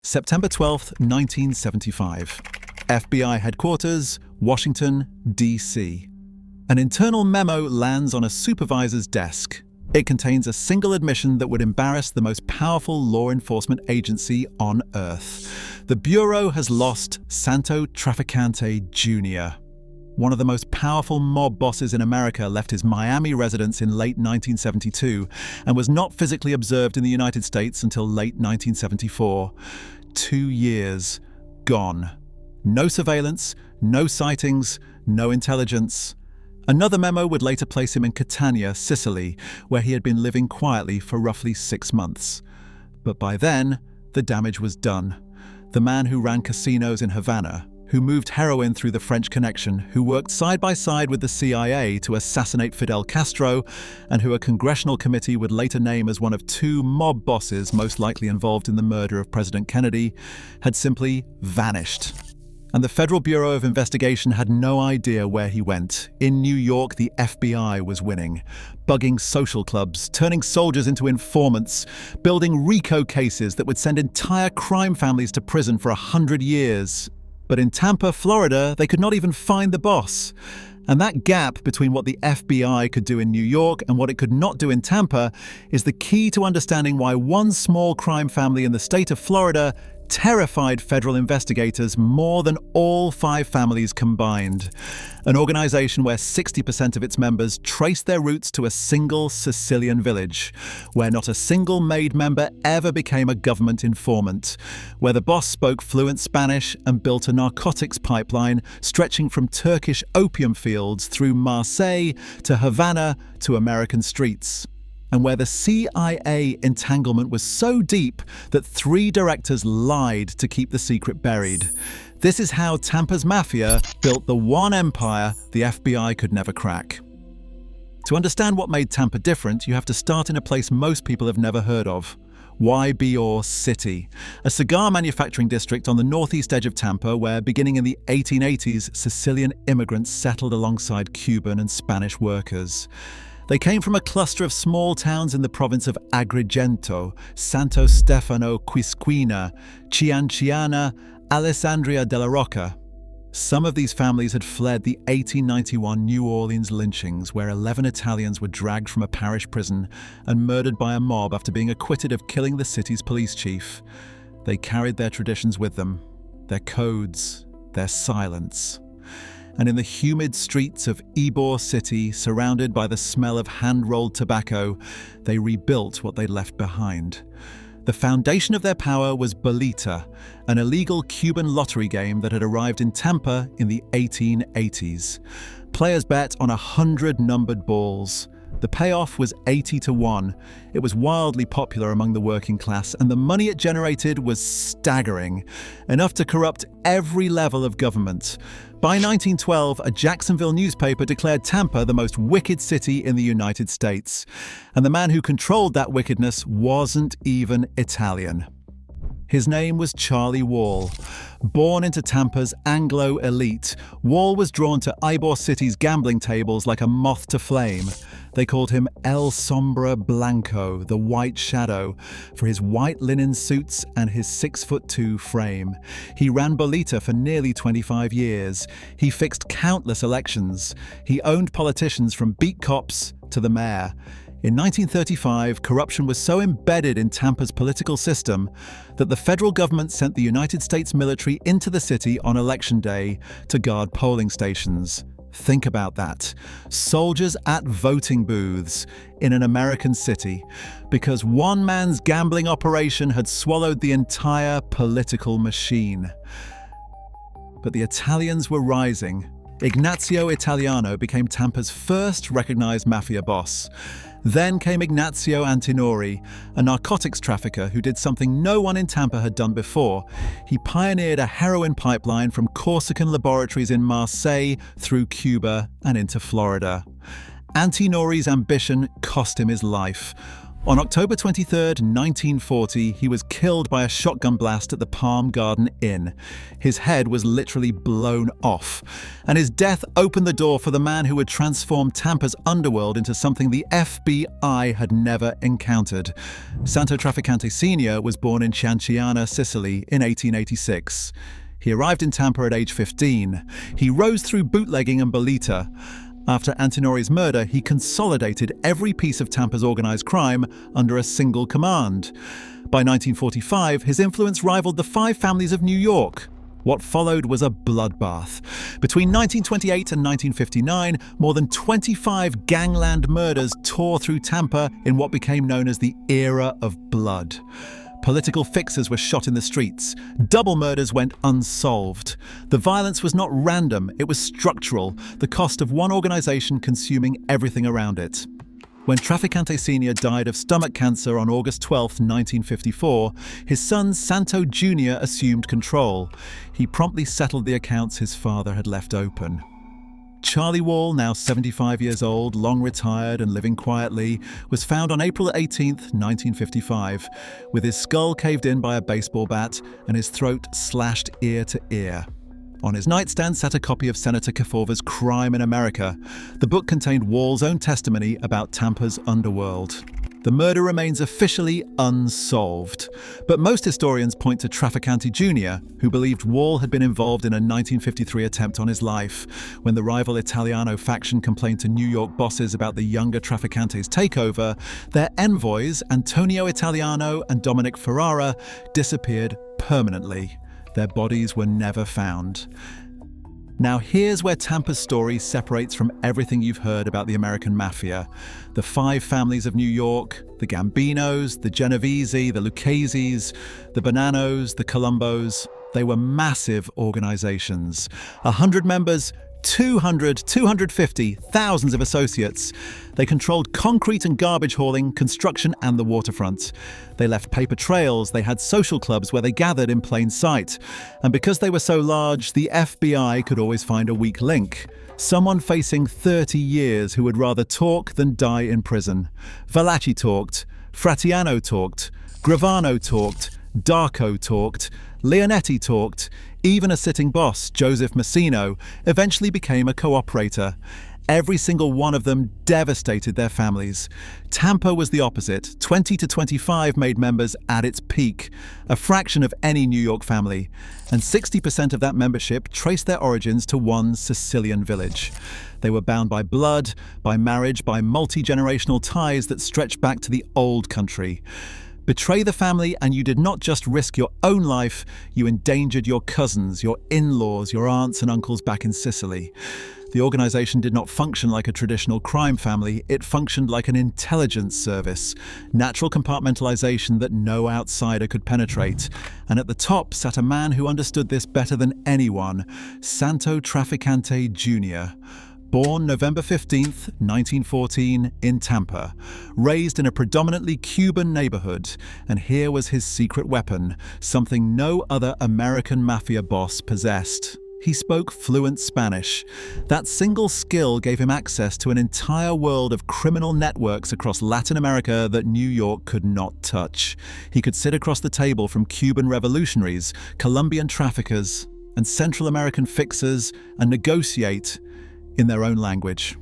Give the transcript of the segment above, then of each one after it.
September 12, 1975. FBI headquarters, Washington, D.C. An internal memo lands on a supervisor's desk. It contains a single admission that would embarrass the most powerful law enforcement agency on Earth. The Bureau has lost Santo Trafficante Jr. One of the most powerful mob bosses in America left his Miami residence in late 1972 and was not physically observed in the United States until late 1974. 2 years gone. No surveillance, no sightings, no intelligence. Another memo would later place him in Catania, Sicily, where he had been living quietly for roughly 6 months. But by then, the damage was done. The man who ran casinos in Havana, who moved heroin through the French Connection, who worked side by side with the CIA to assassinate Fidel Castro, and who a congressional committee would later name as one of 2 mob bosses most likely involved in the murder of President Kennedy, had simply vanished. And the Federal Bureau of Investigation had no idea where he went. In New York, the FBI was winning, bugging social clubs, turning soldiers into informants, building RICO cases that would send entire crime families to prison for 100 years. But in Tampa, Florida, they could not even find the boss. And that gap between what the FBI could do in New York and what it could not do in Tampa is the key to understanding why one small crime family in the state of Florida terrified federal investigators more than all 5 families combined. An organization where 60% of its members traced their roots to a single Sicilian village, where not a single made member ever became a government informant, where the boss spoke fluent Spanish and built a narcotics pipeline stretching from Turkish opium fields through Marseille to Havana to American streets, and where the CIA entanglement was so deep that 3 directors lied to keep the secret buried. This is how Tampa's Mafia built the one empire the FBI could never crack. To understand what made Tampa different, you have to start in a place most people have never heard of: Ybor City, a cigar manufacturing district on the northeast edge of Tampa where, beginning in the 1880s, Sicilian immigrants settled alongside Cuban and Spanish workers. They came from a cluster of small towns in the province of Agrigento, Santo Stefano Quisquina, Cianciana, Alessandria della Rocca. Some of these families had fled the 1891 New Orleans lynchings, where 11 Italians were dragged from a parish prison and murdered by a mob after being acquitted of killing the city's police chief. They carried their traditions with them, their codes, their silence. And in the humid streets of Ybor City, surrounded by the smell of hand-rolled tobacco, they rebuilt what they'd left behind. The foundation of their power was Bolita, an illegal Cuban lottery game that had arrived in Tampa in the 1880s. Players bet on 100 numbered balls. The payoff was 80-1. It was wildly popular among the working class, and the money it generated was staggering, enough to corrupt every level of government. By 1912, a Jacksonville newspaper declared Tampa the most wicked city in the United States. And the man who controlled that wickedness wasn't even Italian. His name was Charlie Wall. Born into Tampa's Anglo elite, Wall was drawn to Ybor City's gambling tables like a moth to flame. They called him El Sombra Blanco, the White Shadow, for his white linen suits and his 6'2" frame. He ran Bolita for nearly 25 years. He fixed countless elections. He owned politicians from beat cops to the mayor. In 1935, corruption was so embedded in Tampa's political system that the federal government sent the United States military into the city on Election Day to guard polling stations. Think about that. Soldiers at voting booths in an American city, because one man's gambling operation had swallowed the entire political machine. But the Italians were rising. Ignazio Italiano became Tampa's first recognized mafia boss. Then came Ignazio Antinori, a narcotics trafficker who did something no one in Tampa had done before. He pioneered a heroin pipeline from Corsican laboratories in Marseille through Cuba and into Florida. Antinori's ambition cost him his life. On October 23, 1940, he was killed by a shotgun blast at the Palm Garden Inn. His head was literally blown off, and his death opened the door for the man who would transform Tampa's underworld into something the FBI had never encountered. Santo Trafficante Jr. was born in Chianciana, Sicily, in 1886. He arrived in Tampa at age 15. He rose through bootlegging and bolita. After Antinori's murder, he consolidated every piece of Tampa's organized crime under a single command. By 1945, his influence rivaled the five families of New York. What followed was a bloodbath. Between 1928 and 1959, more than 25 gangland murders tore through Tampa in what became known as the Era of Blood. Political fixers were shot in the streets. Double murders went unsolved. The violence was not random, it was structural, the cost of one organization consuming everything around it. When Trafficante Sr. died of stomach cancer on August 12, 1954, his son Santo Jr. assumed control. He promptly settled the accounts his father had left open. Charlie Wall, now 75 years old, long retired and living quietly, was found on April 18, 1955, with his skull caved in by a baseball bat and his throat slashed ear to ear. On his nightstand sat a copy of Senator Kefova's Crime in America. The book contained Wall's own testimony about Tampa's underworld. The murder remains officially unsolved, but most historians point to Trafficante Jr., who believed Wall had been involved in a 1953 attempt on his life. When the rival Italiano faction complained to New York bosses about the younger Trafficante's takeover, their envoys, Antonio Italiano and Dominic Ferrara, disappeared permanently. Their bodies were never found. Now here's where Tampa's story separates from everything you've heard about the American Mafia. The five families of New York, the Gambinos, the Genovese, the Lucchese's, the Bonanos, the Colombos, they were massive organizations. 100 members, 200, 250, thousands of associates. They controlled concrete and garbage hauling, construction and the waterfront. They left paper trails, they had social clubs where they gathered in plain sight. And because they were so large, the FBI could always find a weak link. Someone facing 30 years who would rather talk than die in prison. Valachi talked, Fratiano talked, Gravano talked, Darko talked, Leonetti talked. Even a sitting boss, Joseph Massino, eventually became a cooperator. Every single one of them devastated their families. Tampa was the opposite. 20 to 25 made members at its peak, a fraction of any New York family. And 60% of that membership traced their origins to one Sicilian village. They were bound by blood, by marriage, by multi-generational ties that stretched back to the old country. Betray the family and you did not just risk your own life, you endangered your cousins, your in-laws, your aunts and uncles back in Sicily. The organization did not function like a traditional crime family, it functioned like an intelligence service, natural compartmentalization that no outsider could penetrate. And at the top sat a man who understood this better than anyone, Santo Trafficante Jr., born November 15th, 1914, in Tampa, raised in a predominantly Cuban neighborhood, and here was his secret weapon, something no other American mafia boss possessed. He spoke fluent Spanish. That single skill gave him access to an entire world of criminal networks across Latin America that New York could not touch. He could sit across the table from Cuban revolutionaries, Colombian traffickers, and Central American fixers and negotiate in their own language.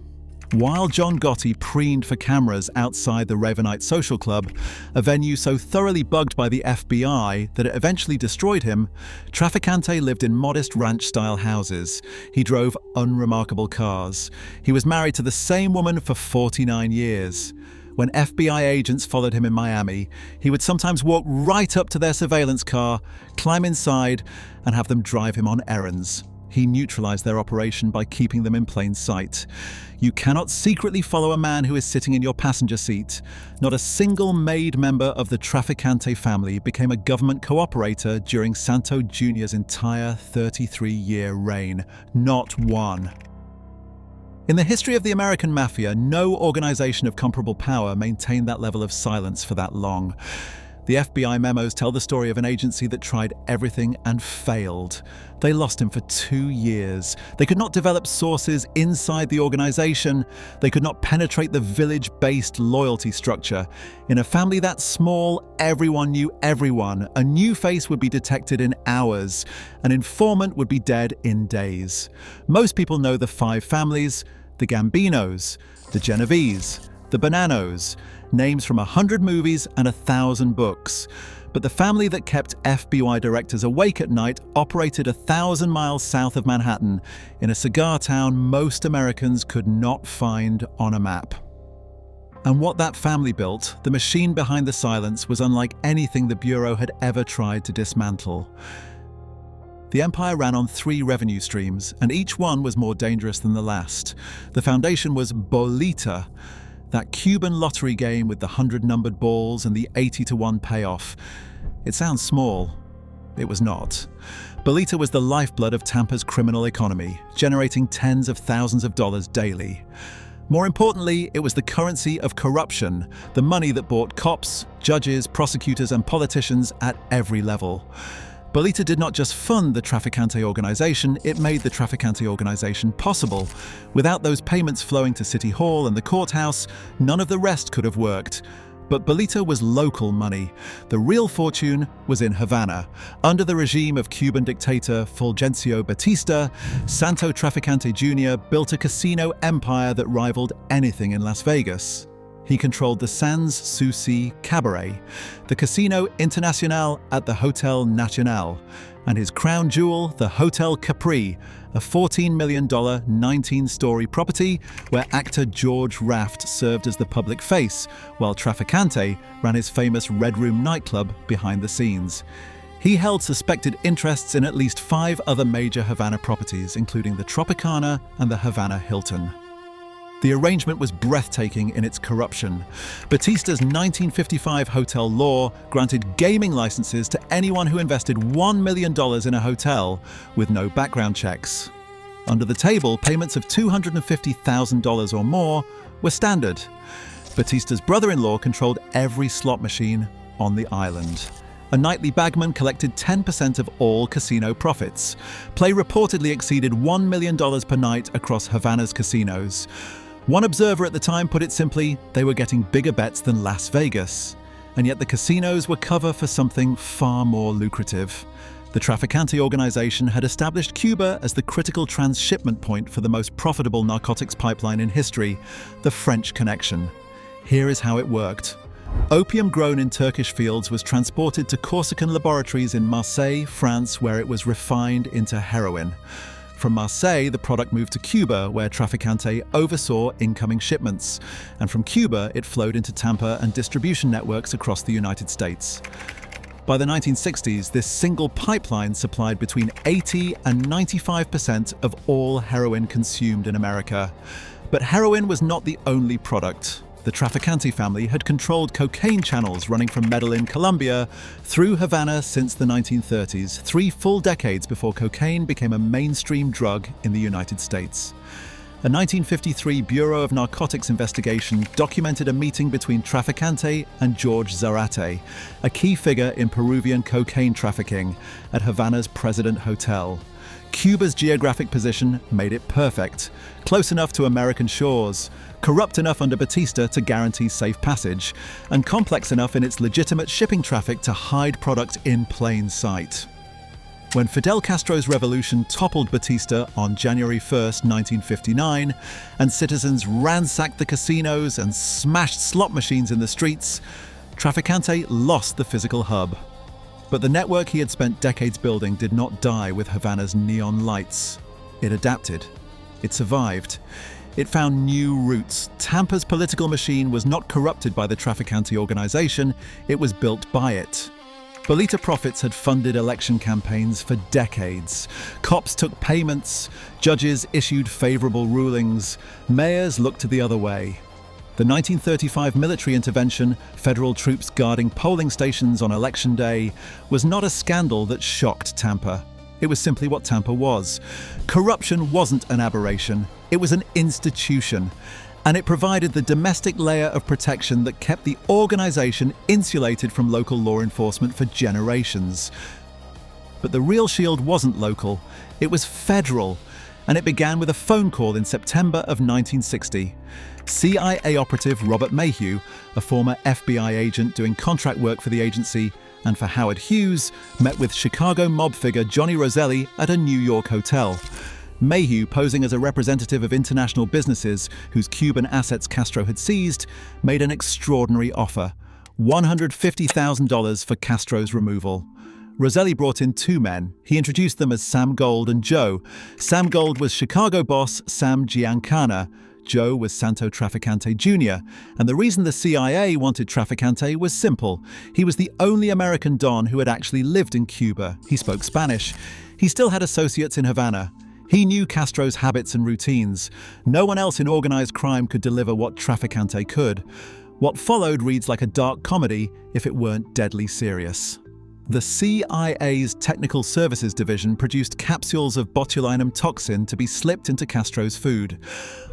While John Gotti preened for cameras outside the Ravenite Social Club, a venue so thoroughly bugged by the FBI that it eventually destroyed him, Trafficante lived in modest ranch-style houses. He drove unremarkable cars. He was married to the same woman for 49 years. When FBI agents followed him in Miami, he would sometimes walk right up to their surveillance car, climb inside, and have them drive him on errands. He neutralized their operation by keeping them in plain sight. You cannot secretly follow a man who is sitting in your passenger seat. Not a single made member of the Trafficante family became a government cooperator during Santo Jr.'s entire 33-year reign. Not one. In the history of the American Mafia, no organization of comparable power maintained that level of silence for that long. The FBI memos tell the story of an agency that tried everything and failed. They lost him for 2 years. They could not develop sources inside the organization. They could not penetrate the village-based loyalty structure. In a family that small, everyone knew everyone. A new face would be detected in hours. An informant would be dead in days. Most people know the 5 families: the Gambinos, the Genovese, the Bonanos, names from 100 movies and 1,000 books. But the family that kept FBI directors awake at night operated 1,000 miles south of Manhattan, in a cigar town most Americans could not find on a map. And what that family built, the machine behind the silence, was unlike anything the Bureau had ever tried to dismantle. The empire ran on 3 revenue streams, and each one was more dangerous than the last. The foundation was Bolita, that Cuban lottery game with the 100 numbered balls and the 80-to-1 payoff. It sounds small. It was not. Bolita was the lifeblood of Tampa's criminal economy, generating tens of thousands of dollars daily. More importantly, it was the currency of corruption, the money that bought cops, judges, prosecutors, and politicians at every level. Bolita did not just fund the Trafficante organization, it made the Trafficante organization possible. Without those payments flowing to City Hall and the courthouse, none of the rest could have worked. But Bolita was local money. The real fortune was in Havana. Under the regime of Cuban dictator Fulgencio Batista, Santo Trafficante Jr. built a casino empire that rivaled anything in Las Vegas. He controlled the Sans Souci Cabaret, the Casino Internacional at the Hotel Nacional, and his crown jewel, the Hotel Capri, a $14 million 19-story property where actor George Raft served as the public face, while Trafficante ran his famous Red Room nightclub behind the scenes. He held suspected interests in at least 5 other major Havana properties, including the Tropicana and the Havana Hilton. The arrangement was breathtaking in its corruption. Batista's 1955 hotel law granted gaming licenses to anyone who invested $1 million in a hotel with no background checks. Under the table, payments of $250,000 or more were standard. Batista's brother-in-law controlled every slot machine on the island. A nightly bagman collected 10% of all casino profits. Play reportedly exceeded $1 million per night across Havana's casinos. One observer at the time put it simply, they were getting bigger bets than Las Vegas. And yet the casinos were cover for something far more lucrative. The Trafficante organization had established Cuba as the critical transshipment point for the most profitable narcotics pipeline in history, the French Connection. Here is how it worked. Opium grown in Turkish fields was transported to Corsican laboratories in Marseille, France, where it was refined into heroin. From Marseille, the product moved to Cuba, where Trafficante oversaw incoming shipments. And from Cuba, it flowed into Tampa and distribution networks across the United States. By the 1960s, this single pipeline supplied between 80 and 95% of all heroin consumed in America. But heroin was not the only product. The Trafficante family had controlled cocaine channels running from Medellin, Colombia, through Havana since the 1930s, 3 full decades before cocaine became a mainstream drug in the United States. A 1953 Bureau of Narcotics investigation documented a meeting between Trafficante and George Zarate, a key figure in Peruvian cocaine trafficking, at Havana's President Hotel. Cuba's geographic position made it perfect, close enough to American shores, corrupt enough under Batista to guarantee safe passage, and complex enough in its legitimate shipping traffic to hide product in plain sight. When Fidel Castro's revolution toppled Batista on January 1, 1959, and citizens ransacked the casinos and smashed slot machines in the streets, Trafficante lost the physical hub. But the network he had spent decades building did not die with Havana's neon lights. It adapted. It survived. It found new routes. Tampa's political machine was not corrupted by the Trafficante organization, it was built by it. Bolita profits had funded election campaigns for decades. Cops took payments, judges issued favorable rulings, mayors looked the other way. The 1935 military intervention, federal troops guarding polling stations on election day, was not a scandal that shocked Tampa. It was simply what Tampa was. Corruption wasn't an aberration, it was an institution. and it provided the domestic layer of protection that kept the organization insulated from local law enforcement for generations. But the real shield wasn't local, it was federal, and it began with a phone call in September of 1960. CIA operative Robert Mayhew, a former FBI agent doing contract work for the agency and for Howard Hughes, met with Chicago mob figure Johnny Roselli at a New York hotel. Mayhew, posing as a representative of international businesses whose Cuban assets Castro had seized, made an extraordinary offer: $150,000 for Castro's removal. Roselli brought in two men. He introduced them as Sam Gold and Joe. Sam Gold was Chicago boss Sam Giancana. Joe was Santo Trafficante Jr. And the reason the CIA wanted Trafficante was simple. He was the only American Don who had actually lived in Cuba. He spoke Spanish. He still had associates in Havana. He knew Castro's habits and routines. No one else in organized crime could deliver what Trafficante could. What followed reads like a dark comedy if it weren't deadly serious. The CIA's Technical Services Division produced capsules of botulinum toxin to be slipped into Castro's food.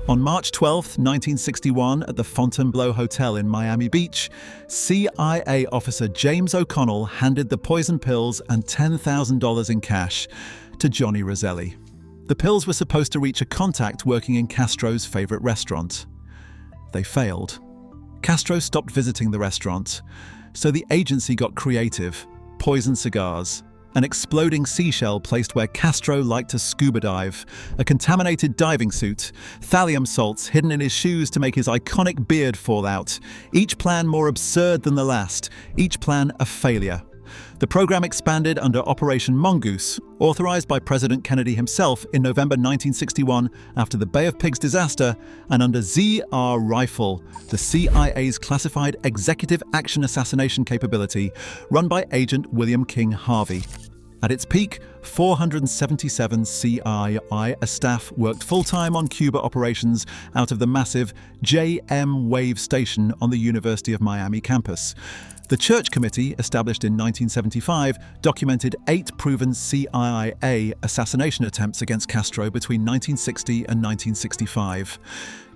On March 12, 1961, at the Fontainebleau Hotel in Miami Beach, CIA officer James O'Connell handed the poison pills and $10,000 in cash to Johnny Roselli. The pills were supposed to reach a contact working in Castro's favorite restaurant. They failed. Castro stopped visiting the restaurant, so the agency got creative. Poison cigars, an exploding seashell placed where Castro liked to scuba dive, a contaminated diving suit, thallium salts hidden in his shoes to make his iconic beard fall out. Each plan more absurd than the last, each plan a failure. The program expanded under Operation Mongoose, authorized by President Kennedy himself in November 1961 after the Bay of Pigs disaster, and under ZR Rifle, the CIA's classified executive action assassination capability run by Agent William King Harvey. At its peak, 477 CIA staff worked full-time on Cuba operations out of the massive JM Wave station on the University of Miami campus. The Church Committee, established in 1975, documented 8 proven CIA assassination attempts against Castro between 1960 and 1965.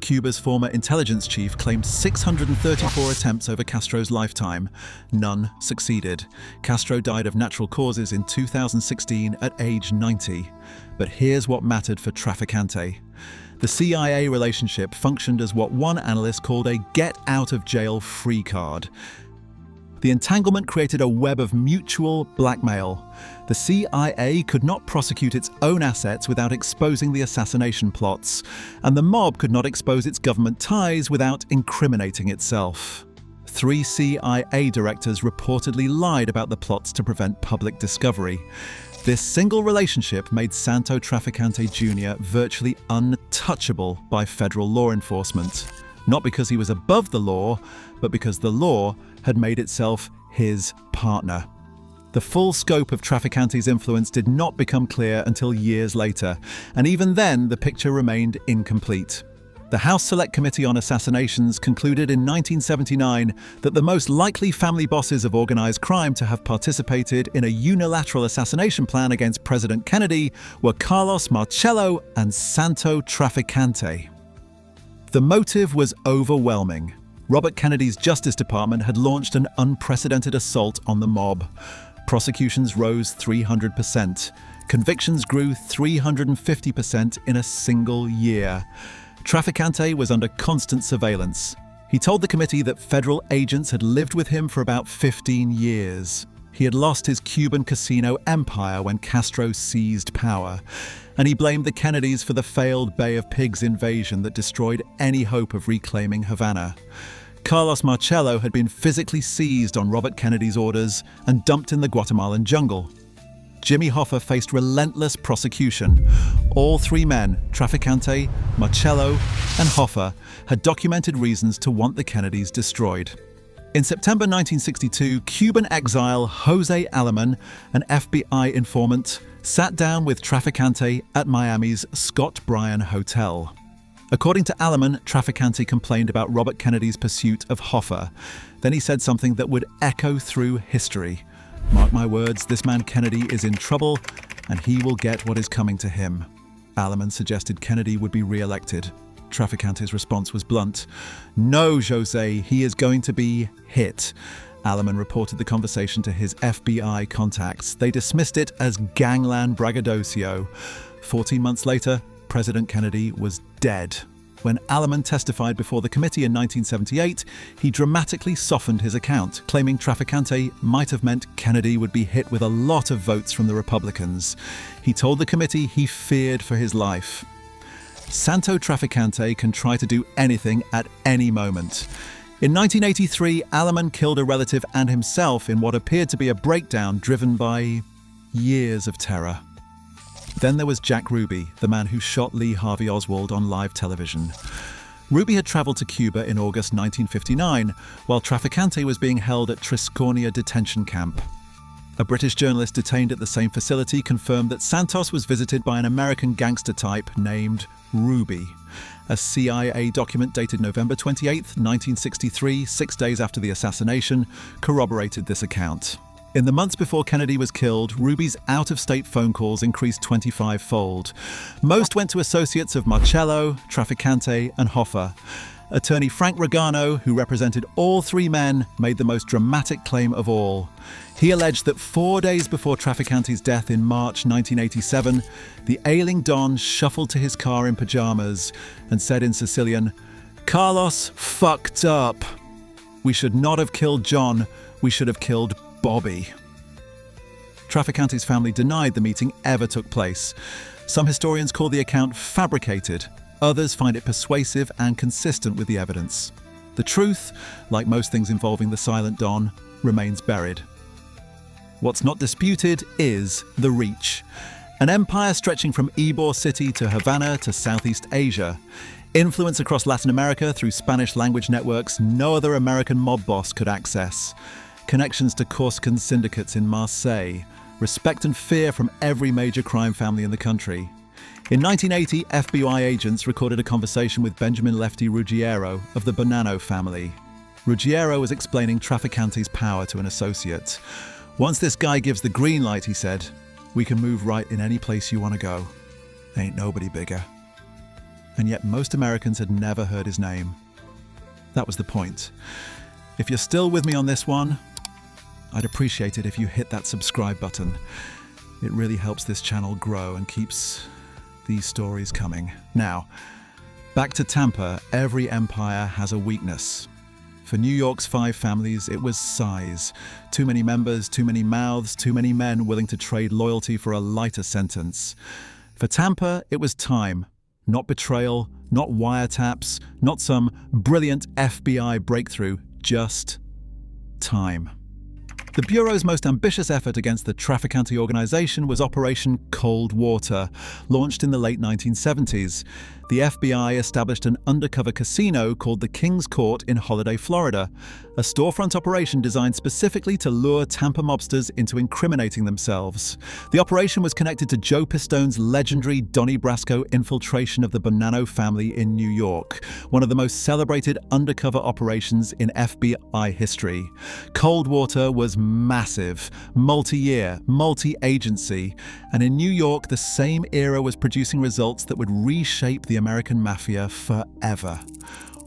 Cuba's former intelligence chief claimed 634 attempts over Castro's lifetime. None succeeded. Castro died of natural causes in 2016 at age 90. But here's what mattered for Trafficante. The CIA relationship functioned as what one analyst called a get-out-of-jail-free card. The entanglement created a web of mutual blackmail. The CIA could not prosecute its own assets without exposing the assassination plots, and the mob could not expose its government ties without incriminating itself. 3 CIA directors reportedly lied about the plots to prevent public discovery. This single relationship made Santo Trafficante Jr. virtually untouchable by federal law enforcement. Not because he was above the law, but because the law had made itself his partner. The full scope of Trafficante's influence did not become clear until years later, and even then the picture remained incomplete. The House Select Committee on Assassinations concluded in 1979 that the most likely family bosses of organized crime to have participated in a unilateral assassination plan against President Kennedy were Carlos Marcello and Santo Trafficante. The motive was overwhelming. Robert Kennedy's Justice Department had launched an unprecedented assault on the mob. Prosecutions rose 300%. Convictions grew 350% in a single year. Trafficante was under constant surveillance. He told the committee that federal agents had lived with him for about 15 years. He had lost his Cuban casino empire when Castro seized power, and he blamed the Kennedys for the failed Bay of Pigs invasion that destroyed any hope of reclaiming Havana. Carlos Marcello had been physically seized on Robert Kennedy's orders and dumped in the Guatemalan jungle. Jimmy Hoffa faced relentless prosecution. All 3 men, Trafficante, Marcello, and Hoffa, had documented reasons to want the Kennedys destroyed. In September 1962, Cuban exile Jose Aleman, an FBI informant, sat down with Trafficante at Miami's Scott Bryan Hotel. According to Aleman, Trafficante complained about Robert Kennedy's pursuit of Hoffa. Then he said something that would echo through history. "Mark my words, this man Kennedy is in trouble, and he will get what is coming to him." Aleman suggested Kennedy would be re-elected. Trafficante's response was blunt. "No, Jose, he is going to be hit." Alleman reported the conversation to his FBI contacts. They dismissed it as gangland braggadocio. 14 months later, President Kennedy was dead. When Alleman testified before the committee in 1978, he dramatically softened his account, claiming Trafficante might have meant Kennedy would be hit with a lot of votes from the Republicans. He told the committee he feared for his life. Santo Trafficante can try to do anything at any moment. In 1983, Alleman killed a relative and himself in what appeared to be a breakdown driven by years of terror. Then there was Jack Ruby, the man who shot Lee Harvey Oswald on live television. Ruby had traveled to Cuba in August 1959, while Trafficante was being held at Triscornia detention camp. A British journalist detained at the same facility confirmed that Santos was visited by an American gangster type named Ruby. A CIA document dated November 28, 1963, 6 days after the assassination, corroborated this account. In the months before Kennedy was killed, Ruby's out-of-state phone calls increased 25-fold. Most went to associates of Marcello, Trafficante, and Hoffa. Attorney Frank Regano, who represented all three men, made the most dramatic claim of all. He alleged that 4 days before Trafficante's death in March 1987, the ailing Don shuffled to his car in pajamas and said in Sicilian, "Carlos fucked up. We should not have killed John, we should have killed Bobby." Trafficante's family denied the meeting ever took place. Some historians call the account fabricated. Others find it persuasive and consistent with the evidence. The truth, like most things involving the Silent Don, remains buried. What's not disputed is the reach. An empire stretching from Ybor City to Havana to Southeast Asia. Influence across Latin America through Spanish-language networks no other American mob boss could access. Connections to Corsican syndicates in Marseille. Respect and fear from every major crime family in the country. In 1980, FBI agents recorded a conversation with Benjamin Lefty Ruggiero of the Bonanno family. Ruggiero was explaining Trafficante's power to an associate. "Once this guy gives the green light," he said, "we can move right in any place you want to go. Ain't nobody bigger." And yet most Americans had never heard his name. That was the point. If you're still with me on this one, I'd appreciate it if you hit that subscribe button. It really helps this channel grow and keeps these stories coming. Now, back to Tampa, every empire has a weakness. For New York's 5 families, it was size. Too many members, too many mouths, too many men willing to trade loyalty for a lighter sentence. For Tampa, it was time. Not betrayal, not wiretaps, not some brilliant FBI breakthrough, just time. The Bureau's most ambitious effort against the Trafficante organization was Operation Cold Water, launched in the late 1970s. The FBI established an undercover casino called the King's Court in Holiday, Florida, a storefront operation designed specifically to lure Tampa mobsters into incriminating themselves. The operation was connected to Joe Pistone's legendary Donnie Brasco infiltration of the Bonanno family in New York, one of the most celebrated undercover operations in FBI history. Cold Water was massive, multi-year, multi-agency, and in New York the same era was producing results that would reshape the American Mafia forever.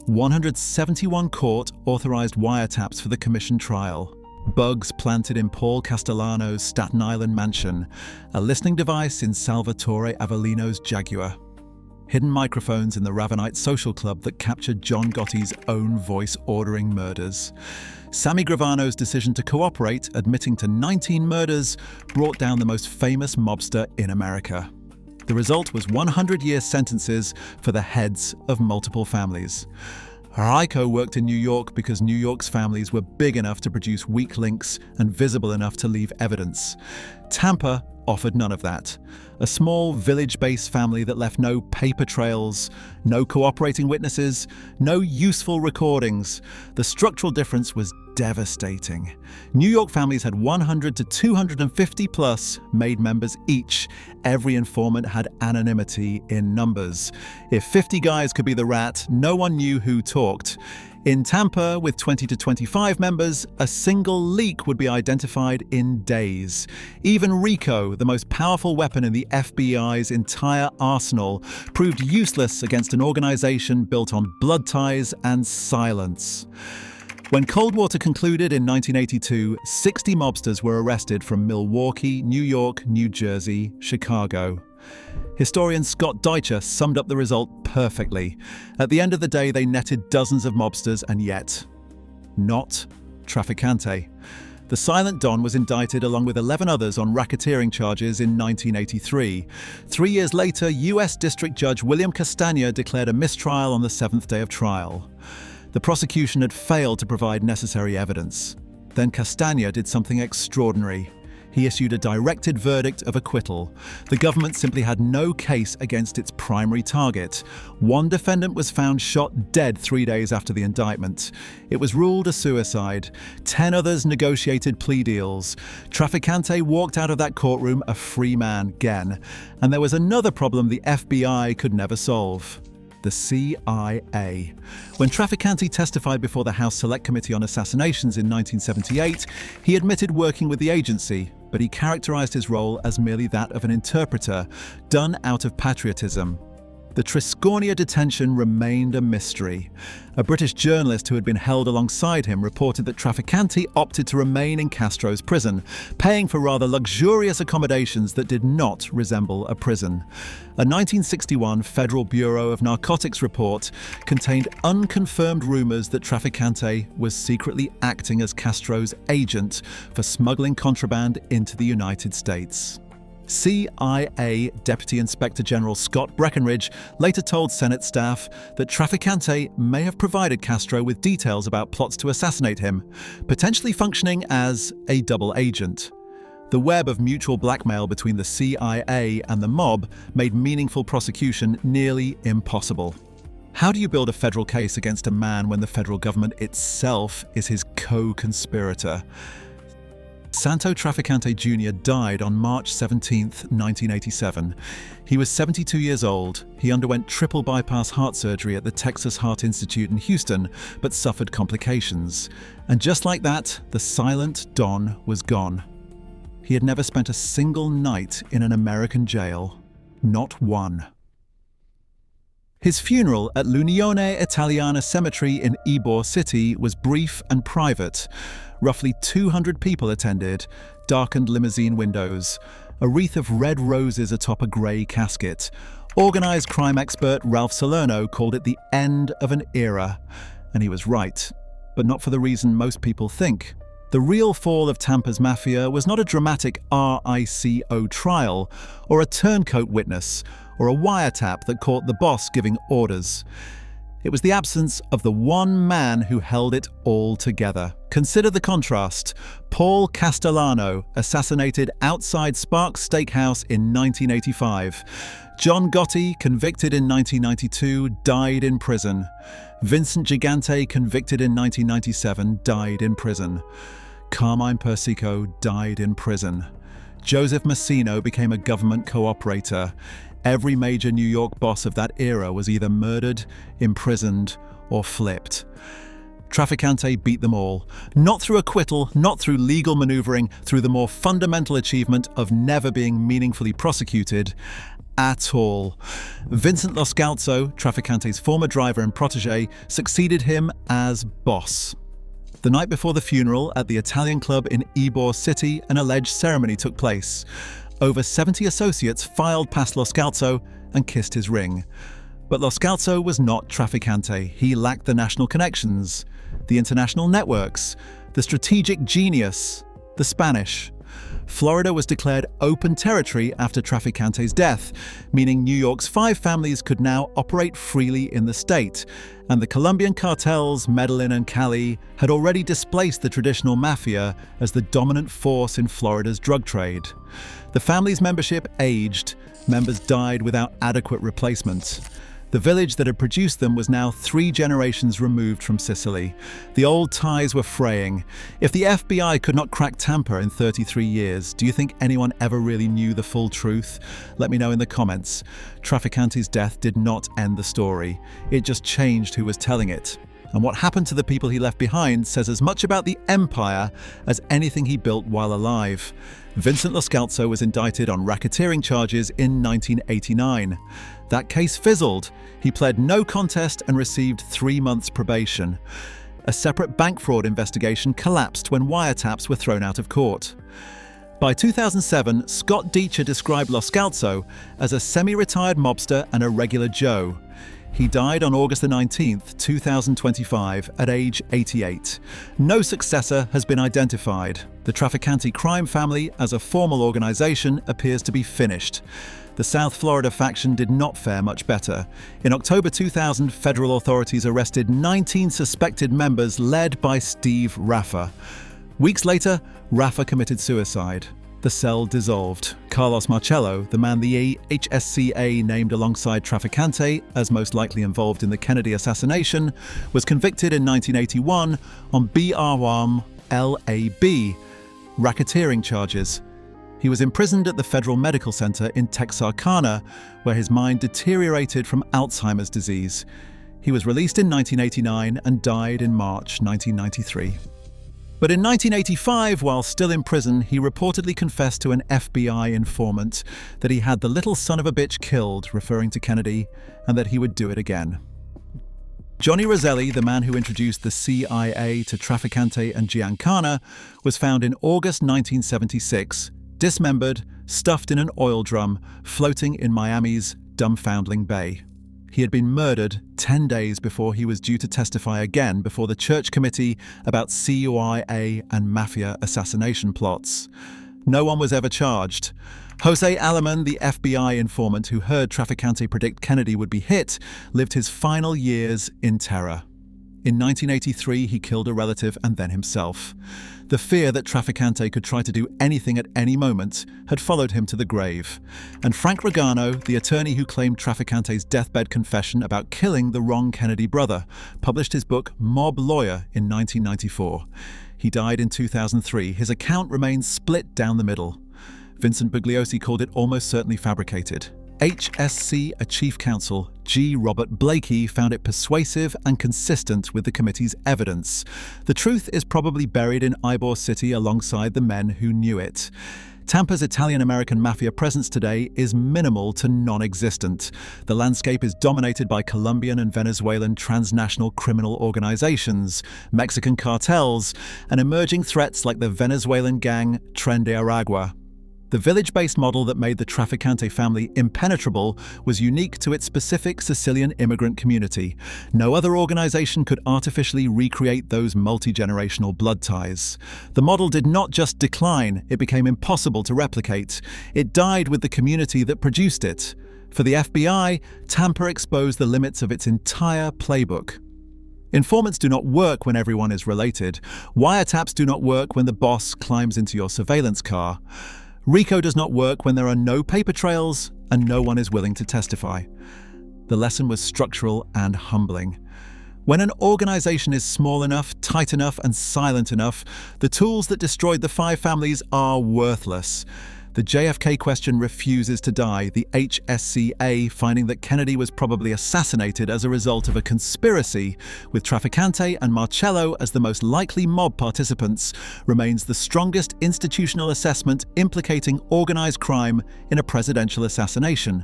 171 court-authorized wiretaps for the commission trial. Bugs planted in Paul Castellano's Staten Island mansion. A listening device in Salvatore Avellino's Jaguar. Hidden microphones in the Ravenite social club that captured John Gotti's own voice ordering murders. Sammy Gravano's decision to cooperate, admitting to 19 murders, brought down the most famous mobster in America. The result was 100-year sentences for the heads of multiple families. Raiko worked in New York because New York's families were big enough to produce weak links and visible enough to leave evidence. Tampa offered none of that. A small village-based family that left no paper trails, no cooperating witnesses, no useful recordings. The structural difference was devastating. New York families had 100 to 250 plus made members each. Every informant had anonymity in numbers. If 50 guys could be the rat, no one knew who talked. In Tampa, with 20 to 25 members, a single leak would be identified in days. Even RICO, the most powerful weapon in the FBI's entire arsenal, proved useless against an organization built on blood ties and silence. When Cold Water concluded in 1982, 60 mobsters were arrested from Milwaukee, New York, New Jersey, Chicago. Historian Scott Deutscher summed up the result perfectly. At the end of the day, they netted dozens of mobsters, and yet, not Trafficante. The Silent Don was indicted along with 11 others on racketeering charges in 1983. 3 years later, U.S. District Judge William Castagna declared a mistrial on the 7th day of trial. The prosecution had failed to provide necessary evidence. Then Castagna did something extraordinary. He issued a directed verdict of acquittal. The government simply had no case against its primary target. One defendant was found shot dead 3 days after the indictment. It was ruled a suicide. 10 others negotiated plea deals. Trafficante walked out of that courtroom a free man again. And there was another problem the FBI could never solve: the CIA. When Trafficante testified before the House Select Committee on Assassinations in 1978, he admitted working with the agency, but he characterized his role as merely that of an interpreter, done out of patriotism. The Triscornia detention remained a mystery. A British journalist who had been held alongside him reported that Trafficante opted to remain in Castro's prison, paying for rather luxurious accommodations that did not resemble a prison. A 1961 Federal Bureau of Narcotics report contained unconfirmed rumors that Trafficante was secretly acting as Castro's agent for smuggling contraband into the United States. CIA Deputy Inspector General Scott Breckinridge later told Senate staff that Trafficante may have provided Castro with details about plots to assassinate him, potentially functioning as a double agent. The web of mutual blackmail between the CIA and the mob made meaningful prosecution nearly impossible. How do you build a federal case against a man when the federal government itself is his co-conspirator? Santo Trafficante Jr. died on March 17, 1987. He was 72 years old. He underwent triple bypass heart surgery at the Texas Heart Institute in Houston, but suffered complications. And just like that, the Silent Don was gone. He had never spent a single night in an American jail. Not one. His funeral at l'Unione Italiana Cemetery in Ybor City was brief and private. Roughly 200 people attended, darkened limousine windows, a wreath of red roses atop a grey casket. Organised crime expert Ralph Salerno called it the end of an era. And he was right, but not for the reason most people think. The real fall of Tampa's Mafia was not a dramatic RICO trial, or a turncoat witness, or a wiretap that caught the boss giving orders. It was the absence of the one man who held it all together. Consider the contrast. Paul Castellano, assassinated outside Sparks Steakhouse in 1985. John Gotti, convicted in 1992, died in prison. Vincent Gigante, convicted in 1997, died in prison. Carmine Persico died in prison. Joseph Massino became a government cooperator. Every major New York boss of that era was either murdered, imprisoned, or flipped. Trafficante beat them all, not through acquittal, not through legal maneuvering, through the more fundamental achievement of never being meaningfully prosecuted at all. Vincent Lo Scalzo, Trafficante's former driver and protege, succeeded him as boss. The night before the funeral at the Italian club in Ybor City, an alleged ceremony took place. Over 70 associates filed past Lo Scalzo and kissed his ring. But Lo Scalzo was not Trafficante. He lacked the national connections, the international networks, the strategic genius, the Spanish. Florida was declared open territory after Trafficante's death, meaning New York's 5 families could now operate freely in the state, and the Colombian cartels, Medellin and Cali, had already displaced the traditional mafia as the dominant force in Florida's drug trade. The family's membership aged, members died without adequate replacement. The village that had produced them was now 3 generations removed from Sicily. The old ties were fraying. If the FBI could not crack Tampa in 33 years, do you think anyone ever really knew the full truth? Let me know in the comments. Trafficante's death did not end the story. It just changed who was telling it. And what happened to the people he left behind says as much about the empire as anything he built while alive. Vincent Lo Scalzo was indicted on racketeering charges in 1989. That case fizzled. He pled no contest and received 3 months probation. A separate bank fraud investigation collapsed when wiretaps were thrown out of court. By 2007, Scott Deitcher described Lo Scalzo as a semi-retired mobster and a regular Joe. He died on August 19, 2025, at age 88. No successor has been identified. The Trafficante crime family, as a formal organization, appears to be finished. The South Florida faction did not fare much better. In October 2000, federal authorities arrested 19 suspected members led by Steve Raffa. Weeks later, Raffa committed suicide. The cell dissolved. Carlos Marcello, the man the HSCA named alongside Trafficante as most likely involved in the Kennedy assassination, was convicted in 1981 on BRLAB, racketeering charges. He was imprisoned at the Federal Medical Center in Texarkana, where his mind deteriorated from Alzheimer's disease. He was released in 1989 and died in March 1993. But in 1985, while still in prison, he reportedly confessed to an FBI informant that he had the little son of a bitch killed, referring to Kennedy, and that he would do it again. Johnny Roselli, the man who introduced the CIA to Trafficante and Giancana, was found in August 1976, dismembered, stuffed in an oil drum, floating in Miami's Dumfoundling Bay. He had been murdered 10 days before he was due to testify again before the Church Committee about CIA and Mafia assassination plots. No one was ever charged. Jose Aleman, the FBI informant who heard Trafficante predict Kennedy would be hit, lived his final years in terror. In 1983, he killed a relative and then himself. The fear that Trafficante could try to do anything at any moment had followed him to the grave. And Frank Regano, the attorney who claimed Trafficante's deathbed confession about killing the wrong Kennedy brother, published his book Mob Lawyer in 1994. He died in 2003. His account remains split down the middle. Vincent Bugliosi called it almost certainly fabricated. HSC Chief Counsel G. Robert Blakey found it persuasive and consistent with the committee's evidence. The truth is probably buried in Ybor City alongside the men who knew it. Tampa's Italian-American mafia presence today is minimal to non-existent. The landscape is dominated by Colombian and Venezuelan transnational criminal organizations, Mexican cartels, and emerging threats like the Venezuelan gang Tren de Aragua. The village-based model that made the Trafficante family impenetrable was unique to its specific Sicilian immigrant community. No other organization could artificially recreate those multi-generational blood ties. The model did not just decline, it became impossible to replicate. It died with the community that produced it. For the FBI, Tampa exposed the limits of its entire playbook. Informants do not work when everyone is related. Wiretaps do not work when the boss climbs into your surveillance car. RICO does not work when there are no paper trails and no one is willing to testify. The lesson was structural and humbling. When an organization is small enough, tight enough, and silent enough, the tools that destroyed the five families are worthless. The JFK question refuses to die, the HSCA finding that Kennedy was probably assassinated as a result of a conspiracy, with Trafficante and Marcello as the most likely mob participants, remains the strongest institutional assessment implicating organized crime in a presidential assassination.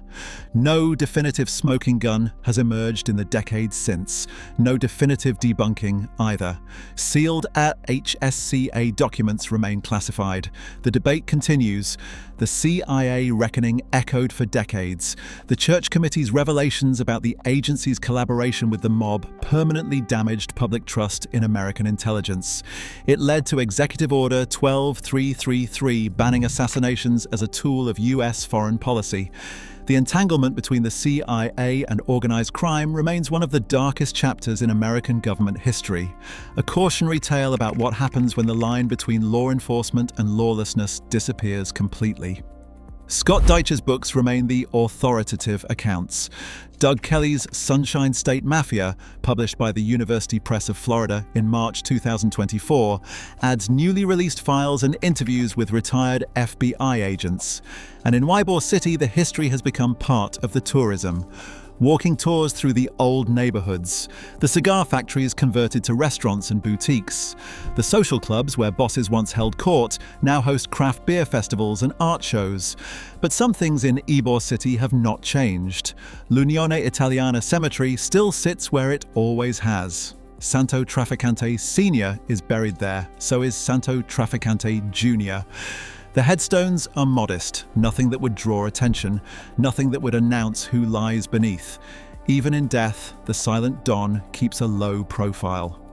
No definitive smoking gun has emerged in the decades since. No definitive debunking either. Sealed HSCA documents remain classified. The debate continues. The CIA reckoning echoed for decades. The Church Committee's revelations about the agency's collaboration with the mob permanently damaged public trust in American intelligence. It led to Executive Order 12333 banning assassinations as a tool of U.S. foreign policy. The entanglement between the CIA and organized crime remains one of the darkest chapters in American government history. A cautionary tale about what happens when the line between law enforcement and lawlessness disappears completely. Scott Deitcher's books remain the authoritative accounts. Doug Kelly's Sunshine State Mafia, published by the University Press of Florida in March 2024, adds newly released files and interviews with retired FBI agents. And in Ybor City, the history has become part of the tourism. Walking tours through the old neighborhoods. The cigar factories converted to restaurants and boutiques. The social clubs where bosses once held court now host craft beer festivals and art shows. But some things in Ybor City have not changed. L'Unione Italiana Cemetery still sits where it always has. Santo Trafficante Sr. is buried there, so is Santo Trafficante Jr. The headstones are modest, nothing that would draw attention, nothing that would announce who lies beneath. Even in death, the silent Don keeps a low profile.